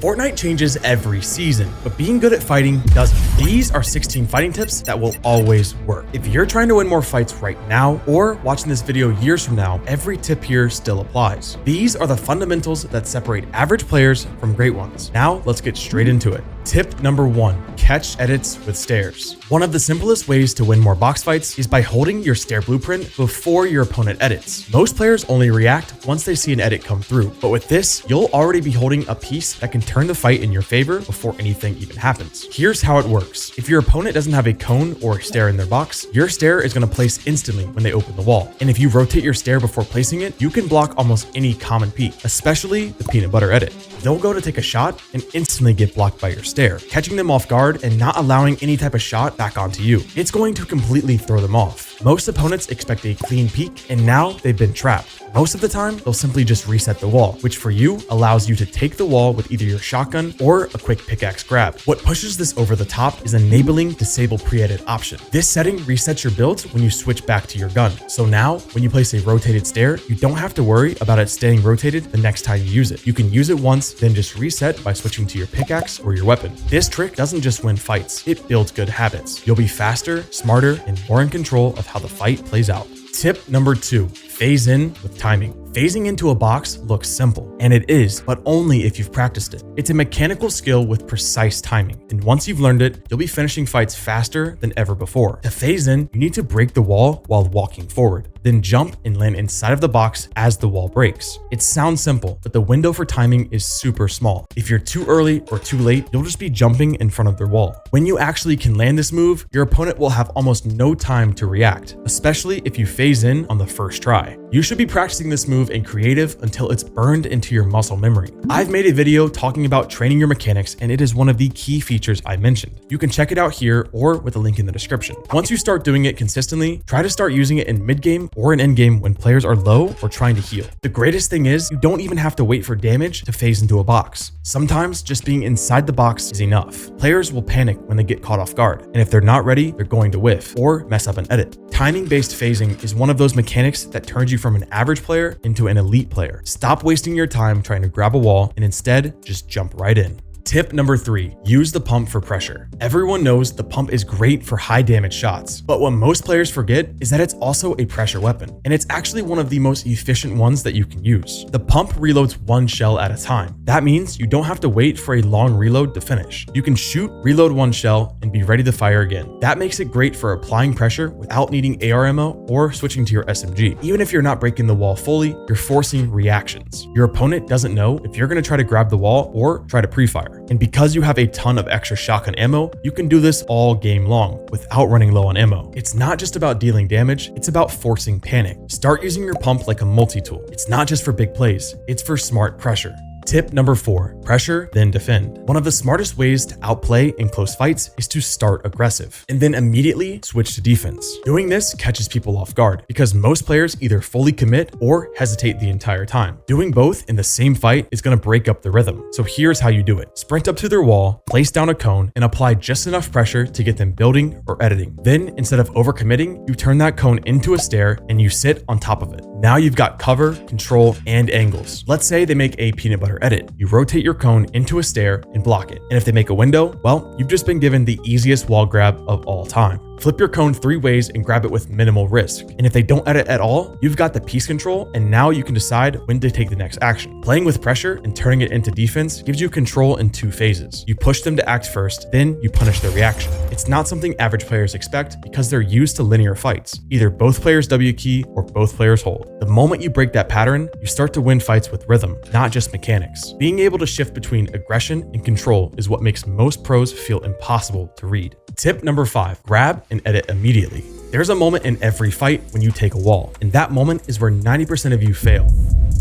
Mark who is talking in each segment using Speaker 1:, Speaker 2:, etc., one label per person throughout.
Speaker 1: Fortnite changes every season, but being good at fighting doesn't. These are 16 fighting tips that will always work. If you're trying to win more fights right now or watching this video years from now, every tip here still applies. These are the fundamentals that separate average players from great ones. Now let's get straight into it. Tip number 1, catch edits with stairs. One of the simplest ways to win more box fights is by holding your stair blueprint before your opponent edits. Most players only react once they see an edit come through, but with this, you'll already be holding a piece that can turn the fight in your favor before anything even happens. Here's how it works. If your opponent doesn't have a cone or a stair in their box, your stair is going to place instantly when they open the wall. And if you rotate your stair before placing it, you can block almost any common peek, especially the peanut butter edit. They'll go to take a shot and instantly get blocked by your stair, catching them off guard and not allowing any type of shot back onto you. It's going to completely throw them off. Most opponents expect a clean peek, and now they've been trapped. Most of the time, they'll simply just reset the wall, which for you allows you to take the wall with either your shotgun or a quick pickaxe grab. What pushes this over the top is enabling disable pre-edit option. This setting resets your builds when you switch back to your gun. So now, when you place a rotated stair, you don't have to worry about it staying rotated the next time you use it. You can use it once, then just reset by switching to your pickaxe or your weapon. This trick doesn't just win fights, it builds good habits. You'll be faster, smarter, and more in control of how the fight plays out. Tip number 2, phase in with timing. Phasing into a box looks simple, and it is, but only if you've practiced it. It's a mechanical skill with precise timing, and once you've learned it, you'll be finishing fights faster than ever before. To phase in, you need to break the wall while walking forward, then jump and land inside of the box as the wall breaks. It sounds simple, but the window for timing is super small. If you're too early or too late, you'll just be jumping in front of their wall. When you actually can land this move, your opponent will have almost no time to react, especially if you phase in on the first try. You should be practicing this move in creative until it's burned into your muscle memory. I've made a video talking about training your mechanics, and it is one of the key features I mentioned. You can check it out here or with a link in the description. Once you start doing it consistently, try to start using it in mid-game or in endgame when players are low or trying to heal. The greatest thing is, you don't even have to wait for damage to phase into a box. Sometimes just being inside the box is enough. Players will panic when they get caught off guard, and if they're not ready, they're going to whiff or mess up an edit. Timing-based phasing is one of those mechanics that turns you from an average player into an elite player. Stop wasting your time trying to grab a wall and instead just jump right in. Tip number 3, use the pump for pressure. Everyone knows the pump is great for high damage shots, but what most players forget is that it's also a pressure weapon, and it's actually one of the most efficient ones that you can use. The pump reloads one shell at a time. That means you don't have to wait for a long reload to finish. You can shoot, reload one shell, and be ready to fire again. That makes it great for applying pressure without needing AR ammo or switching to your SMG. Even if you're not breaking the wall fully, you're forcing reactions. Your opponent doesn't know if you're going to try to grab the wall or try to pre-fire. And because you have a ton of extra shotgun ammo, you can do this all game long without running low on ammo. It's not just about dealing damage, it's about forcing panic. Start using your pump like a multi-tool. It's not just for big plays, it's for smart pressure. Tip number 4, pressure, then defend. One of the smartest ways to outplay in close fights is to start aggressive and then immediately switch to defense. Doing this catches people off guard because most players either fully commit or hesitate the entire time. Doing both in the same fight is going to break up the rhythm. So here's how you do it. Sprint up to their wall, place down a cone, and apply just enough pressure to get them building or editing. Then, instead of overcommitting, you turn that cone into a stair and you sit on top of it. Now you've got cover, control, and angles. Let's say they make a peanut butter edit. You rotate your cone into a stair and block it. And if they make a window, well, you've just been given the easiest wall grab of all time. Flip your cone 3 ways and grab it with minimal risk. And if they don't edit at all, you've got the piece control, and now you can decide when to take the next action. Playing with pressure and turning it into defense gives you control in 2 phases. You push them to act first, then you punish their reaction. It's not something average players expect because they're used to linear fights. Either both players W key or both players hold. The moment you break that pattern, you start to win fights with rhythm, not just mechanics. Being able to shift between aggression and control is what makes most pros feel impossible to read. Tip number 5, grab and edit immediately. There's a moment in every fight when you take a wall, and that moment is where 90% of you fail.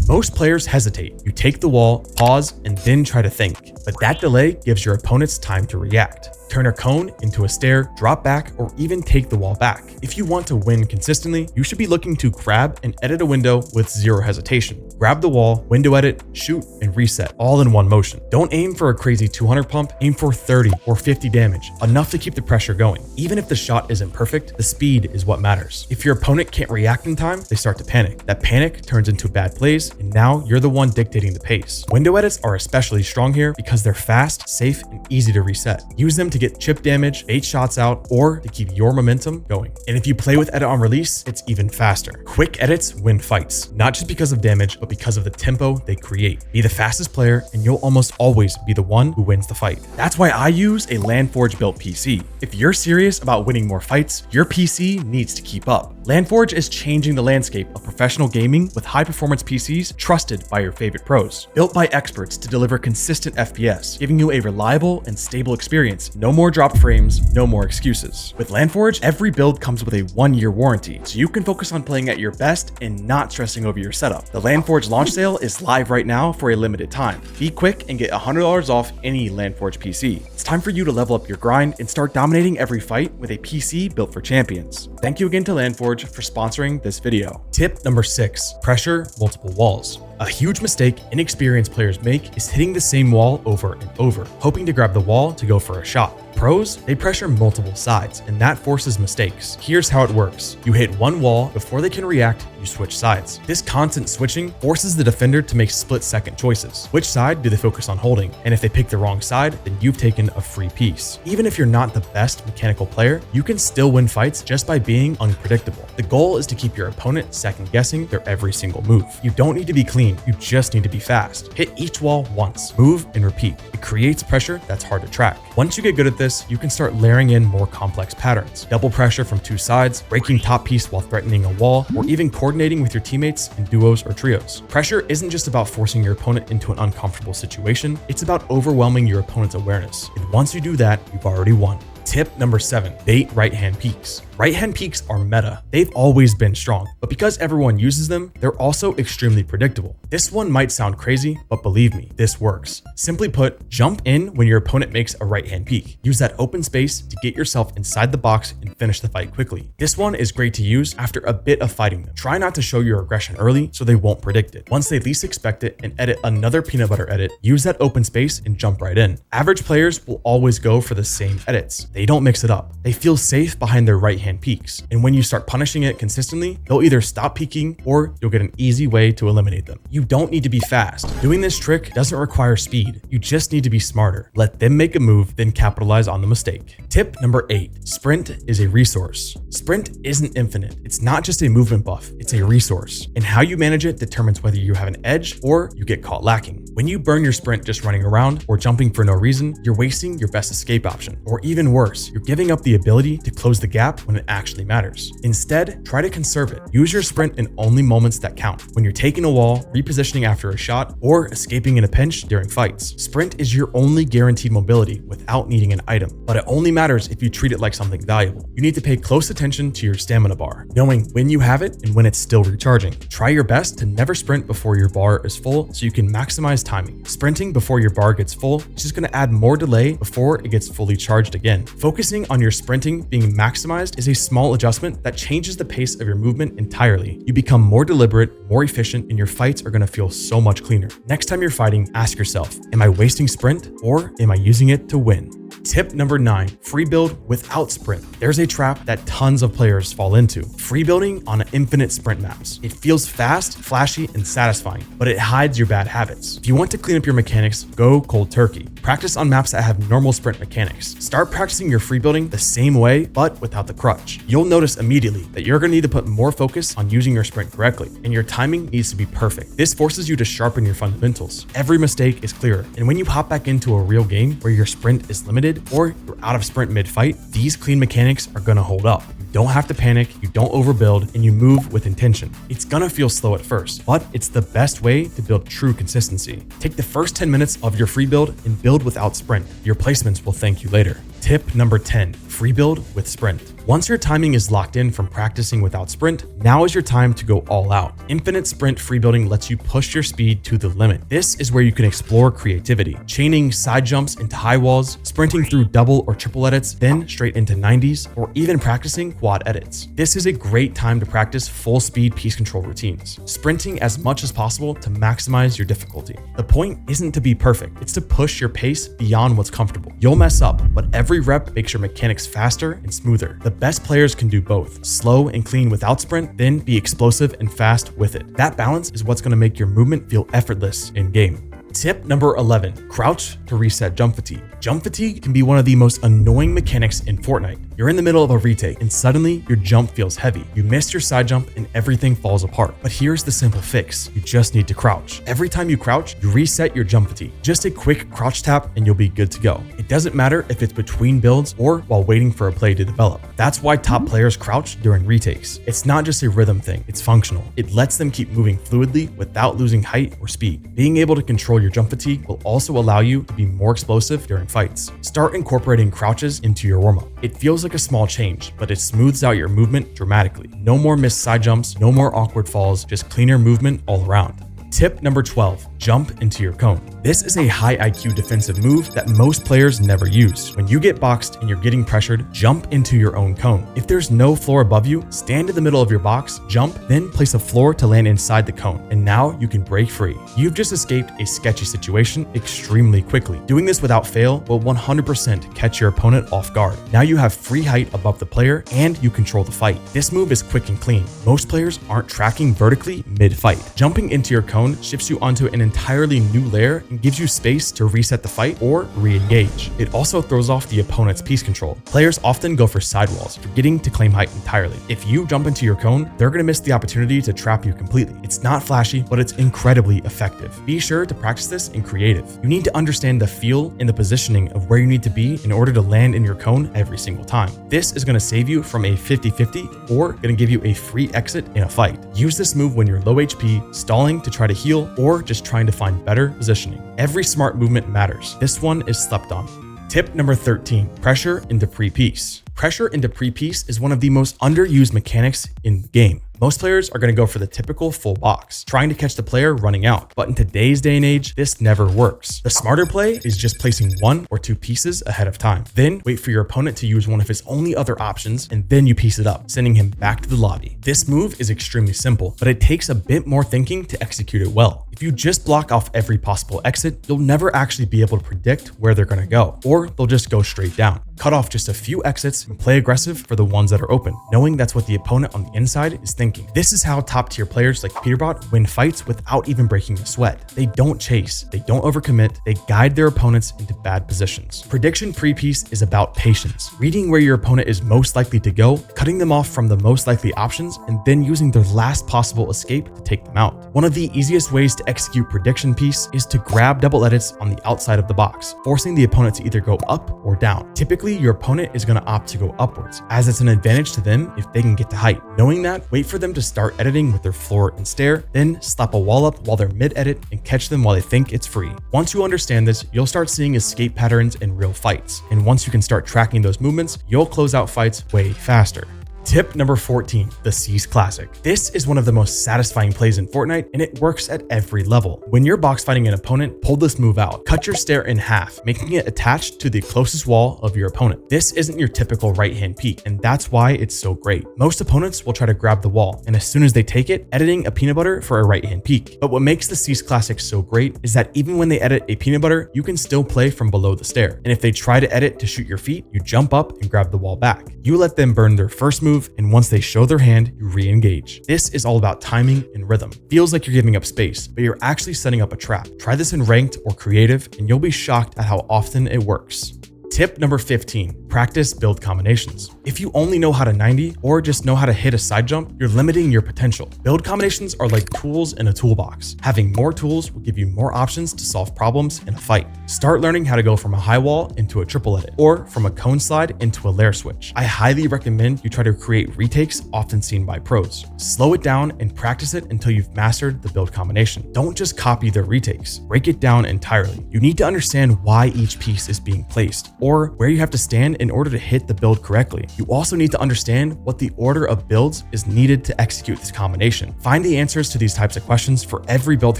Speaker 1: Most players hesitate. You take the wall, pause, and then try to think, but that delay gives your opponents time to react. Turn a cone into a stair, drop back, or even take the wall back. If you want to win consistently, you should be looking to grab and edit a window with zero hesitation. Grab the wall, window edit, shoot, and reset, all in one motion. Don't aim for a crazy 200 pump, aim for 30 or 50 damage, enough to keep the pressure going. Even if the shot isn't perfect, the speed is what matters. If your opponent can't react in time, they start to panic. That panic turns into bad plays, and now you're the one dictating the pace. Window edits are especially strong here because they're fast, safe, and easy to reset. Use them to get chip damage, bait shots out, or to keep your momentum going. And if you play with edit on release, it's even faster. Quick edits win fights, not just because of damage, but because of the tempo they create. Be the fastest player, and you'll almost always be the one who wins the fight. That's why I use a LandForge built PC. If you're serious about winning more fights, your PC needs to keep up. LandForge is changing the landscape of professional gaming with high-performance PCs trusted by your favorite pros. Built by experts to deliver consistent FPS, giving you a reliable and stable experience. No more dropped frames, no more excuses. With LandForge, every build comes with a 1-year warranty, so you can focus on playing at your best and not stressing over your setup. The LandForge launch sale is live right now for a limited time. Be quick and get $100 off any LandForge PC. It's time for you to level up your grind and start dominating every fight with a PC built for champions. Thank you again to LandForge for sponsoring this video. Tip number 6, pressure multiple walls. A huge mistake inexperienced players make is hitting the same wall over and over, hoping to grab the wall to go for a shot. Pros, they pressure multiple sides, and that forces mistakes. Here's how it works. You hit one wall, before they can react, you switch sides. This constant switching forces the defender to make split-second choices. Which side do they focus on holding? And if they pick the wrong side, then you've taken a free piece. Even if you're not the best mechanical player, you can still win fights just by being unpredictable. The goal is to keep your opponent second-guessing their every single move. You don't need to be clean, you just need to be fast. Hit each wall once, move, and repeat. It creates pressure that's hard to track. Once you get good at this, you can start layering in more complex patterns. Double pressure from two sides, breaking top piece while threatening a wall, or even coordinating with your teammates in duos or trios. Pressure isn't just about forcing your opponent into an uncomfortable situation, it's about overwhelming your opponent's awareness. And once you do that, you've already won. Tip number 7, bait right-hand peeks. Right-hand peeks are meta. They've always been strong, but because everyone uses them, they're also extremely predictable. This one might sound crazy, but believe me, this works. Simply put, jump in when your opponent makes a right-hand peek. Use that open space to get yourself inside the box and finish the fight quickly. This one is great to use after a bit of fighting them. Try not to show your aggression early so they won't predict it. Once they least expect it and edit another peanut butter edit, use that open space and jump right in. Average players will always go for the same edits. They don't mix it up. They feel safe behind their right-hand peeks. And when you start punishing it consistently, they'll either stop peeking or you'll get an easy way to eliminate them. You don't need to be fast. Doing this trick doesn't require speed. You just need to be smarter. Let them make a move, then capitalize on the mistake. Tip number 8, sprint is a resource. Sprint isn't infinite. It's not just a movement buff, it's a resource. And how you manage it determines whether you have an edge or you get caught lacking. When you burn your sprint just running around or jumping for no reason, you're wasting your best escape option. Or even worse, you're giving up the ability to close the gap when it actually matters. Instead, try to conserve it. Use your sprint in only moments that count. When you're taking a wall, repositioning after a shot, or escaping in a pinch during fights. Sprint is your only guaranteed mobility without needing an item, but it only matters if you treat it like something valuable. You need to pay close attention to your stamina bar, knowing when you have it and when it's still recharging. Try your best to never sprint before your bar is full so you can maximize timing. Sprinting before your bar gets full is just going to add more delay before it gets fully charged again. Focusing on your sprinting being maximized is a small adjustment that changes the pace of your movement entirely. You become more deliberate, more efficient, and your fights are going to feel so much cleaner. Next time you're fighting, ask yourself, am I wasting sprint or am I using it to win? Tip number 9, free build without sprint. There's a trap that tons of players fall into. Free building on infinite sprint maps. It feels fast, flashy, and satisfying, but it hides your bad habits. If you want to clean up your mechanics, go cold turkey. Practice on maps that have normal sprint mechanics. Start practicing your free building the same way, but without the crutch. You'll notice immediately that you're going to need to put more focus on using your sprint correctly, and your timing needs to be perfect. This forces you to sharpen your fundamentals. Every mistake is clearer, and when you hop back into a real game where your sprint is limited, or you're out of sprint mid-fight, these clean mechanics are gonna hold up. You don't have to panic, you don't overbuild, and you move with intention. It's gonna feel slow at first, but it's the best way to build true consistency. Take the first 10 minutes of your free build and build without sprint. Your placements will thank you later. Tip number 10, free build with sprint. Once your timing is locked in from practicing without sprint, now is your time to go all out. Infinite sprint free building lets you push your speed to the limit. This is where you can explore creativity, chaining side jumps into high walls, sprinting through double or triple edits, then straight into 90s, or even practicing quad edits. This is a great time to practice full speed piece control routines, sprinting as much as possible to maximize your difficulty. The point isn't to be perfect, it's to push your pace beyond what's comfortable. You'll mess up, but every rep makes your mechanics faster and smoother. The best players can do both, slow and clean without sprint, then be explosive and fast with it. That balance is what's going to make your movement feel effortless in game. Tip number 11, crouch to reset jump fatigue. Jump fatigue can be one of the most annoying mechanics in Fortnite. You're in the middle of a retake and suddenly your jump feels heavy. You miss your side jump and everything falls apart. But here's the simple fix. You just need to crouch. Every time you crouch, you reset your jump fatigue. Just a quick crouch tap and you'll be good to go. It doesn't matter if it's between builds or while waiting for a play to develop. That's why top players crouch during retakes. It's not just a rhythm thing, it's functional. It lets them keep moving fluidly without losing height or speed. Being able to control your jump fatigue will also allow you to be more explosive during fights. Start incorporating crouches into your warm-up. It feels like a small change, but it smooths out your movement dramatically. No more missed side jumps, no more awkward falls, just cleaner movement all around. Tip number 12, jump into your cone. This is a high IQ defensive move that most players never use. When you get boxed and you're getting pressured, jump into your own cone. If there's no floor above you, stand in the middle of your box, jump, then place a floor to land inside the cone. And now you can break free. You've just escaped a sketchy situation extremely quickly. Doing this without fail will 100% catch your opponent off guard. Now you have free height above the player and you control the fight. This move is quick and clean. Most players aren't tracking vertically mid-fight. Jumping into your cone shifts you onto an entirely new layer and gives you space to reset the fight or re-engage. It also throws off the opponent's piece control. Players often go for sidewalls, forgetting to claim height entirely. If you jump into your cone, they're going to miss the opportunity to trap you completely. It's not flashy, but it's incredibly effective. Be sure to practice this in creative. You need to understand the feel and the positioning of where you need to be in order to land in your cone every single time. This is going to save you from a 50-50 or going to give you a free exit in a fight. Use this move when you're low HP, stalling to try to heal, or just trying to find better positioning. Every smart movement matters. This one is slept on. Tip number 13, pressure into pre-piece. Pressure into pre-piece is one of the most underused mechanics in the game. Most players are going to go for the typical full box, trying to catch the player running out. But in today's day and age, this never works. The smarter play is just placing 1 or 2 pieces ahead of time. Then wait for your opponent to use one of his only other options, and then you piece it up, sending him back to the lobby. This move is extremely simple, but it takes a bit more thinking to execute it well. If you just block off every possible exit, you'll never actually be able to predict where they're going to go, or they'll just go straight down. Cut off just a few exits and play aggressive for the ones that are open, knowing that's what the opponent on the inside is thinking. This is how top tier players like Peterbot win fights without even breaking a sweat. They don't chase, they don't overcommit, they guide their opponents into bad positions. Prediction pre-piece is about patience, reading where your opponent is most likely to go, cutting them off from the most likely options, and then using their last possible escape to take them out. One of the easiest ways to execute prediction piece is to grab double edits on the outside of the box, forcing the opponent to either go up or down. Typically, your opponent is going to opt to go upwards, as it's an advantage to them if they can get to height. Knowing that, wait for them to start editing with their floor and stair, then slap a wall up while they're mid-edit and catch them while they think it's free. Once you understand this, you'll start seeing escape patterns in real fights. And once you can start tracking those movements, you'll close out fights way faster. Tip number 14, the Seize Classic. This is one of the most satisfying plays in Fortnite, and it works at every level. When you're box fighting an opponent, pull this move out. Cut your stair in half, making it attached to the closest wall of your opponent. This isn't your typical right-hand peek, and that's why it's so great. Most opponents will try to grab the wall, and as soon as they take it, editing a peanut butter for a right-hand peek. But what makes the Seize Classic so great is that even when they edit a peanut butter, you can still play from below the stair. And if they try to edit to shoot your feet, you jump up and grab the wall back. You let them burn their first move, and once they show their hand, you re-engage. This is all about timing and rhythm. Feels like you're giving up space, but you're actually setting up a trap. Try this in ranked or creative, and you'll be shocked at how often it works. Tip number 15, practice build combinations. If you only know how to 90 or just know how to hit a side jump, you're limiting your potential. Build combinations are like tools in a toolbox. Having more tools will give you more options to solve problems in a fight. Start learning how to go from a high wall into a triple edit, or from a cone slide into a lair switch. I highly recommend you try to create retakes often seen by pros. Slow it down and practice it until you've mastered the build combination. Don't just copy their retakes. Break it down entirely. You need to understand why each piece is being placed, or where you have to stand in order to hit the build correctly. You also need to understand what the order of builds is needed to execute this combination. Find the answers to these types of questions for every build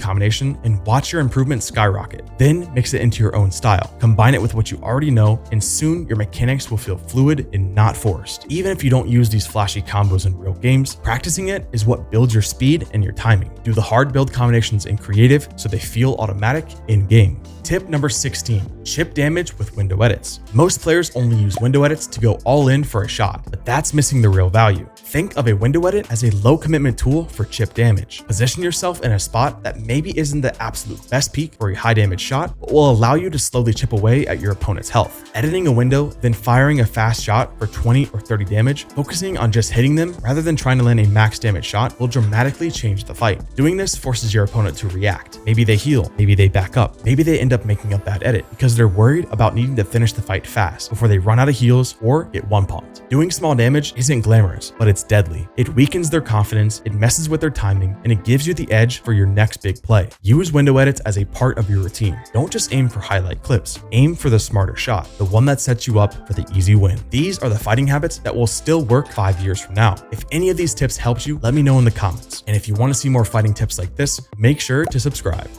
Speaker 1: combination and watch your improvement skyrocket. Then mix it into your own style. Combine it with what you already know, and soon your mechanics will feel fluid and not forced. Even if you don't use these flashy combos in real games, practicing it is what builds your speed and your timing. Do the hard build combinations in creative so they feel automatic in game. Tip number 16, chip damage with window edits. Most players only use window edits to go all in for a shot, but that's missing the real value. Think of a window edit as a low commitment tool for chip damage. Position yourself in a spot that maybe isn't the absolute best peak for a high damage shot, but will allow you to slowly chip away at your opponent's health. Editing a window, then firing a fast shot for 20 or 30 damage, focusing on just hitting them rather than trying to land a max damage shot will dramatically change the fight. Doing this forces your opponent to react. Maybe they heal, maybe they back up, maybe they end up making a bad edit because they're worried about needing to finish the fight fast before they run out of heals or get one-pumped. Doing small damage isn't glamorous, but it's deadly. It weakens their confidence, it messes with their timing, and it gives you the edge for your next big play. Use window edits as a part of your routine. Don't just aim for highlight clips. Aim for the smarter shot, the one that sets you up for the easy win. These are the fighting habits that will still work 5 years from now. If any of these tips helped you, let me know in the comments. And if you want to see more fighting tips like this, make sure to subscribe.